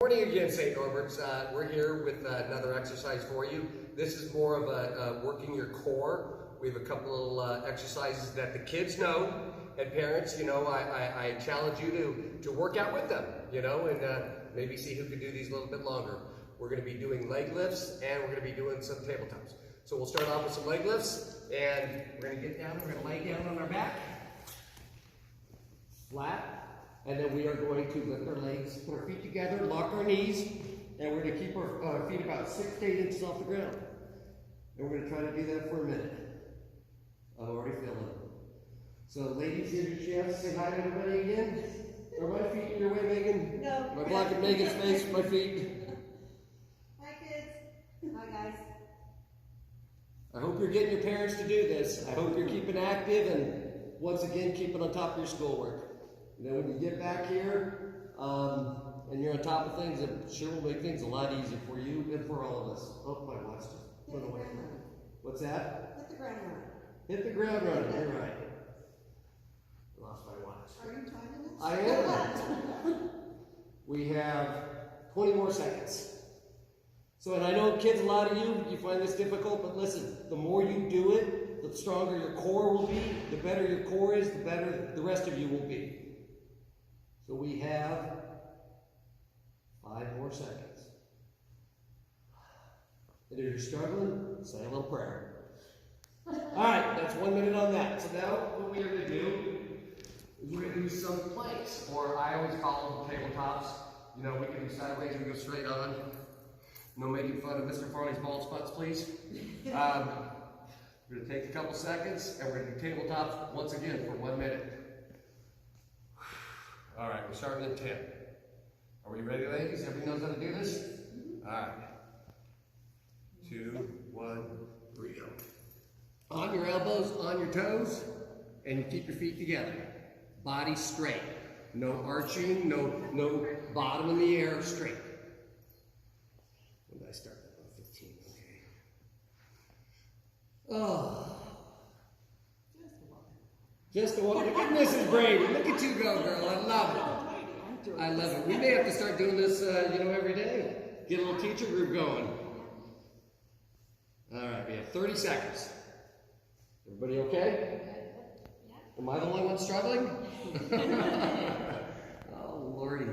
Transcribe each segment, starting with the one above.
Morning again, St. Norbert's. We're here with another exercise for you. This is more of a working your core. We have a couple little exercises that the kids know, and parents, you know, I challenge you to work out with them, you know, and maybe see who can do these a little bit longer. We're going to be doing leg lifts, and we're going to be doing some tabletops. So we'll start off with some leg lifts, and we're going to get down, we're going to lay down on our back, flat. And then we are going to lift our legs, put our feet together, lock our knees, and we're going to keep our feet about 6 to 8 inches off the ground. And we're going to try to do that for a minute. I'm already feeling it. So ladies, here's your chance. Say hi to everybody again. Are my feet in your way, Megan? No. Am I blocking Megan's face with my feet? Hi kids. Hi guys. I hope you're getting your parents to do this. I hope you're keeping active and once again keeping on top of your schoolwork. And then when you get back here, and you're on top of things, it sure will make things a lot easier for you and for all of us. Oh, my watch just went away. What's that? Hit the ground running. Hit the ground running, you're right. Lost my watch. Are you timing this? I am. We have 20 more seconds. So, and I know kids, a lot of you find this difficult, but listen, the more you do it, the stronger your core will be. The better your core is, the better the rest of you will be. So we have 5 more seconds. And if you're struggling, say a little prayer. All right, that's 1 minute on that. So now what we are going to do is we're going to do some planks, or I always call them tabletops. You know, we can do sideways, we go straight on. No making fun of Mr. Farley's bald spots, please. We're going to take a couple seconds, and we're going to do tabletops once again for 1 minute. All right, we're starting at 10. Are we ready, ladies? Everybody knows how to do this? All right. 2, 1, 3, go. On your elbows, on your toes, and you keep your feet together. Body straight. No arching, no bottom in the air, straight. When did I start that? On 15, okay. Oh. Just a walk. Look at Mrs. Brady. Look at you go, girl. I love it. I love it. We may have to start doing this, you know, every day. Get a little teacher group going. All right, we have 30 seconds. Everybody okay? Am I the only one struggling? Oh, Lordy.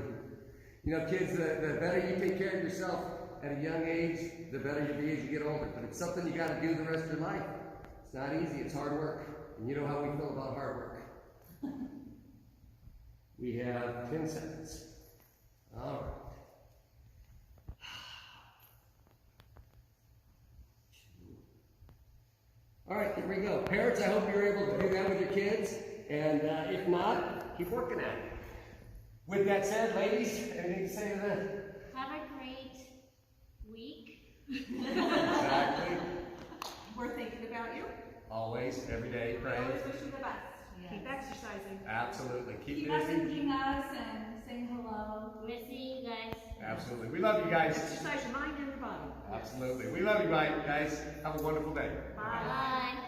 You know, kids, the better you take care of yourself at a young age, the better you'll be as you get older. But it's something you got to do the rest of your life. It's not easy. It's hard work. And you know how we feel about hard work. We have 10 seconds. All right. All right, here we go. Parents, I hope you're able to do that with your kids. And if not, keep working at it. With that said, ladies, anything to say to that? Have a great week. Exactly. We're thinking about you. Always, every day, We pray. always wish you the best. Yes. Keep exercising. Absolutely. Keep Keep busy. messaging us and saying hello. We'll see you guys. Absolutely. We love you guys. Exercise your mind and your body. Absolutely. We love you guys. Have a wonderful day. Bye. Bye.